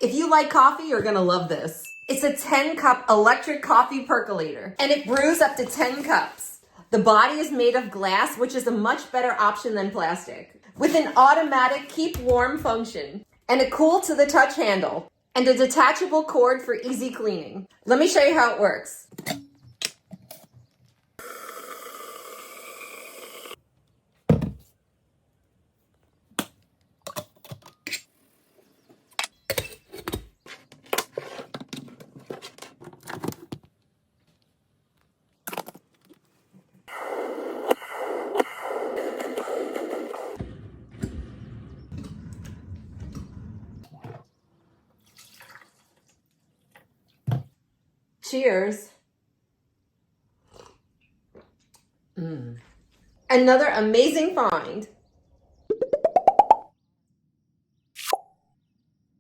If you like coffee, you're gonna love this. It's a 10-cup electric coffee percolator, and it brews up to 10 cups. The body is made of glass, which is a much better option than plastic, with an automatic keep warm function, and a cool to the touch handle, and a detachable cord for easy cleaning. Let me show you how it works. Cheers. Another amazing find.